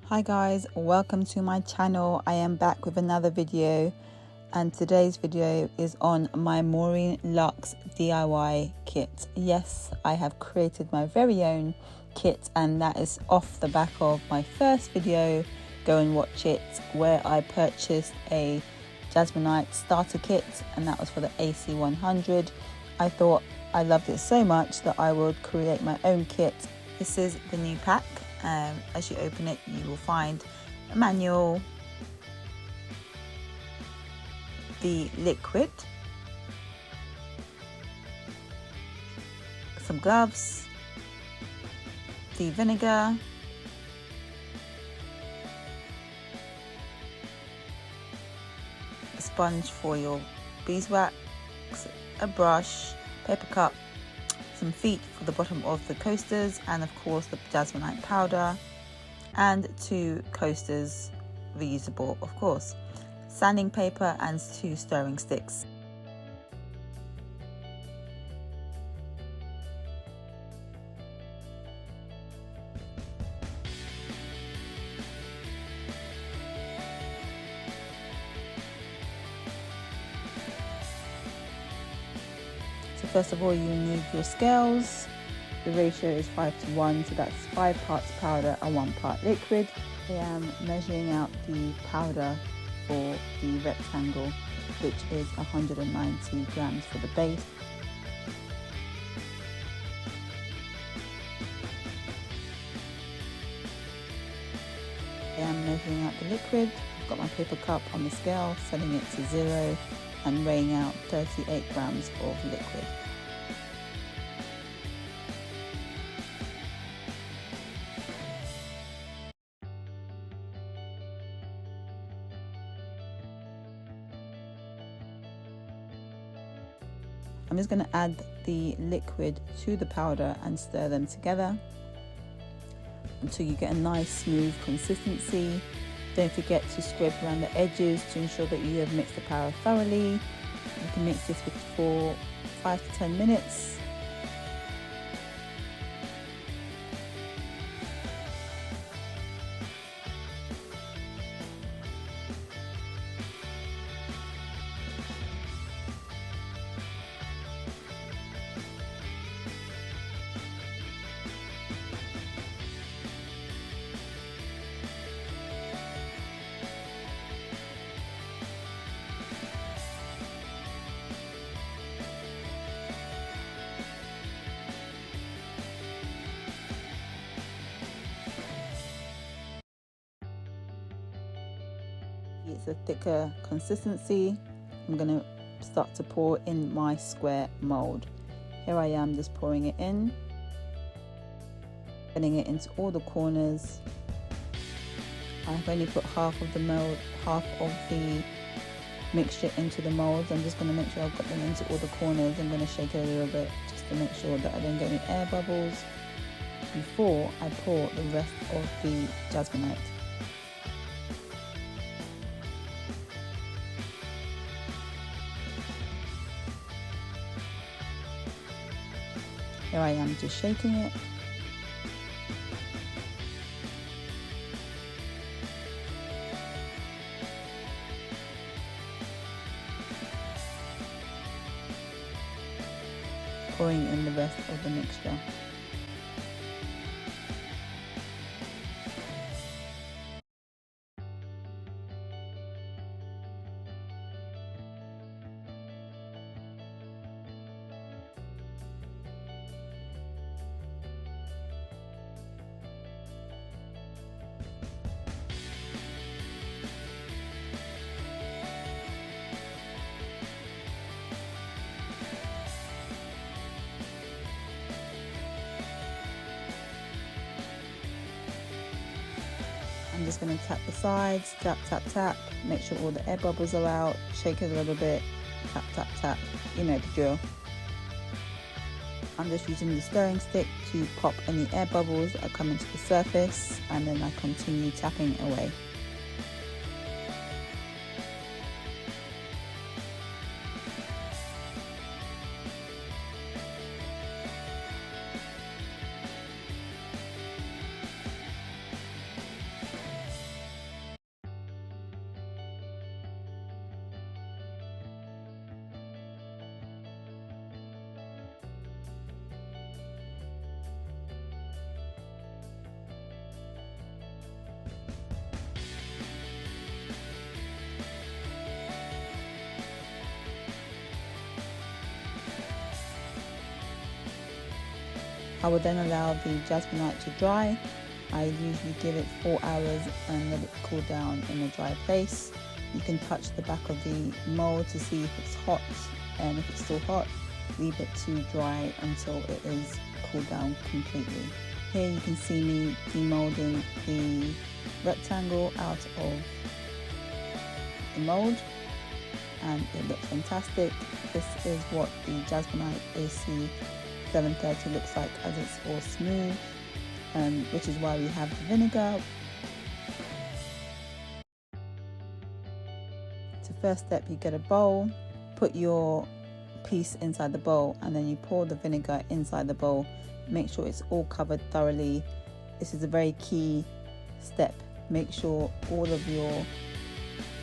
Hi guys, welcome to my channel. I am back with another video, and today's video is on my Maureen Luxe DIY kit. Yes, I have created my very own kit, and that is off the back of my first video, go and watch it, where I purchased a Jesmonite starter kit, and that was for the AC100. I thought I loved it so much that I would create my own kit. This is the new pack. As you open it, you will find a manual, the liquid, some gloves, the vinegar, a sponge for your beeswax, a brush, paper cup, some feet for the bottom of the coasters, and of course the Jesmonite powder, and 2 coasters, reusable of course, sanding paper, and 2 stirring sticks. So first of all, you need your scales. The ratio is 5:1, so that's 5 parts powder and 1 part liquid. I am measuring out the powder for the rectangle, which is 190 grams for the base. I am measuring out the liquid. I've got my paper cup on the scale, setting it to 0 and weighing out 38 grams of liquid. I'm just going to add the liquid to the powder and stir them together until you get a nice smooth consistency. Don't forget to scrape around the edges to ensure that you have mixed the powder thoroughly. You can mix this for 5 to 10 minutes. It's a thicker consistency. I'm going to start to pour in my square mold. Here I am just pouring it in, getting it into all the corners. I've only put half of the mixture into the molds. I'm just going to make sure I've got them into all the corners. I'm going to shake it a little bit just to make sure that I don't get any air bubbles before I pour the rest of the Jesmonite. Here I am just shaking it. Pouring in the rest of the mixture. I'm just going to tap the sides, tap, tap, tap, make sure all the air bubbles are out, shake it a little bit, tap, tap, tap, you know the drill. I'm just using the stirring stick to pop any air bubbles that are coming to the surface, and then I continue tapping away. I will then allow the Jesmonite to dry. I usually give it 4 hours and let it cool down in a dry place. You can touch the back of the mold to see if it's hot, and if it's still hot, leave it to dry until it is cooled down completely. Here you can see me demolding the rectangle out of the mold, and it looks fantastic. This is what the Jesmonite AC730 looks like as it's all smooth, which is why we have the vinegar. So first step, you get a bowl, put your piece inside the bowl, and then you pour the vinegar inside the bowl. Make sure it's all covered thoroughly. This is a very key step. Make sure all of your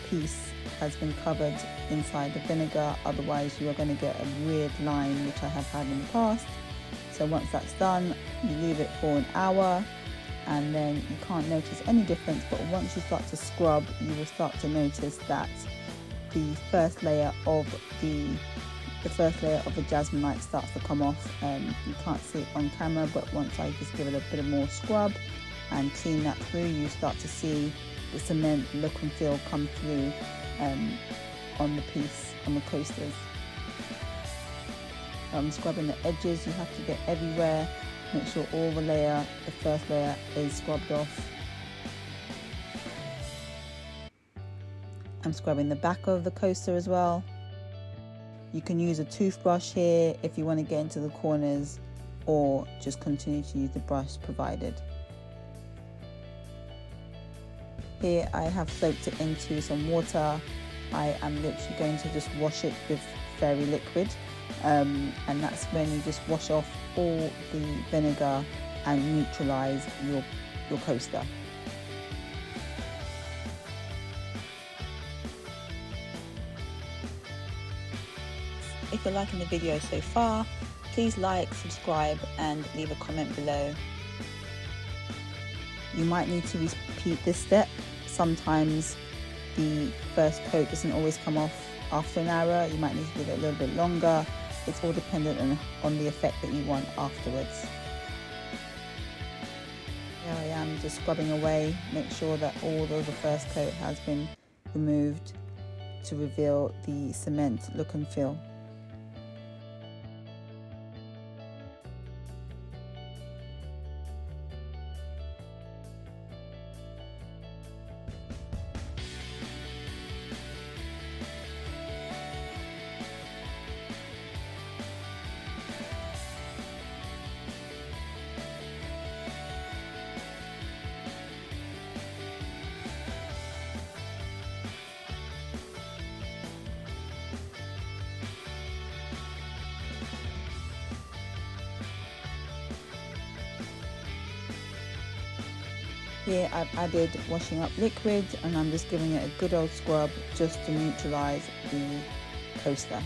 piece has been covered inside the vinegar, otherwise you are going to get a weird line, which I have had in the past. So once that's done, you leave it for an hour, and then you can't notice any difference, but once you start to scrub, you will start to notice that the first layer of the Jesmonite starts to come off. You can't see it on camera, but once I just give it a bit of more scrub and clean that through, you start to see the cement look and feel come through on the piece, on the coasters. Scrubbing the edges, you have to get everywhere. Make sure all the first layer is scrubbed off. I'm scrubbing the back of the coaster as well. You can use a toothbrush here if you want to get into the corners, or just continue to use the brush provided. Here I have soaked it into some water. I am literally going to just wash it with fairy liquid, and that's when you just wash off all the vinegar and neutralize your coaster. If you're liking the video so far, please like, subscribe and leave a comment below. You might need to repeat this step. Sometimes the first coat doesn't always come off after an hour. You might need to give it a little bit longer. It's all dependent on the effect that you want afterwards. Here I am just scrubbing away. Make sure that all of the first coat has been removed to reveal the cement look and feel. Here I've added washing up liquid, and I'm just giving it a good old scrub just to neutralize the coaster.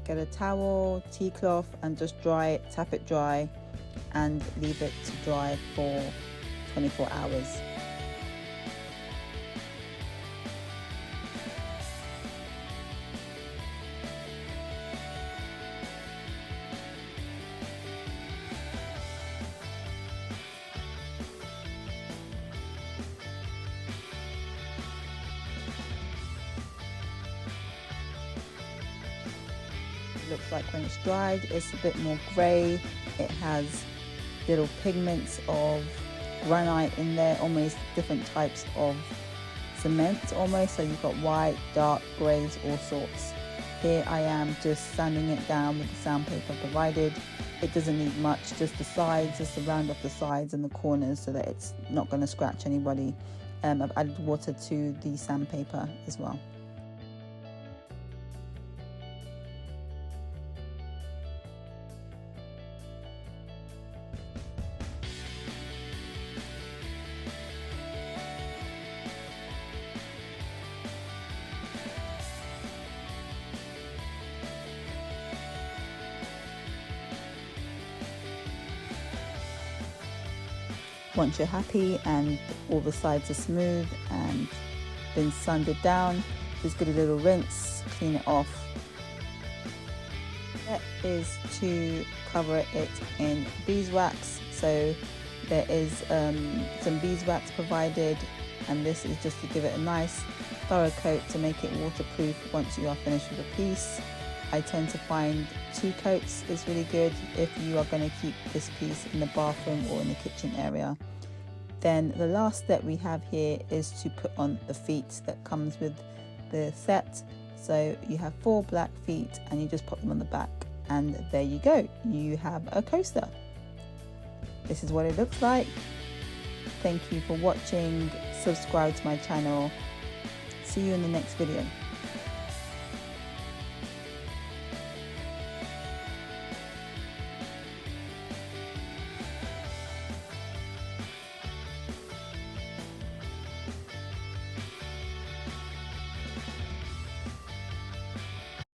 Get a towel, tea cloth, and just dry it, tap it dry, and leave it to dry for 24 hours. Looks like when it's dried, it's a bit more grey. It has little pigments of granite in there, almost different types of cement almost. So you've got white, dark, greys, all sorts. Here I am just sanding it down with the sandpaper provided. It doesn't need much, just the sides, just to round off the sides and the corners so that it's not going to scratch anybody. I've added water to the sandpaper as well. Once you're happy and all the sides are smooth and been sanded down, just give it a little rinse, clean it off. That is to cover it in beeswax. So there is some beeswax provided, and this is just to give it a nice thorough coat to make it waterproof once you are finished with the piece. I tend to find 2 coats is really good if you are going to keep this piece in the bathroom or in the kitchen area. Then the last step we have here is to put on the feet that comes with the set. So you have 4 black feet and you just pop them on the back, and there you go, you have a coaster. This is what it looks like. Thank you for watching. Subscribe to my channel. See you in the next video.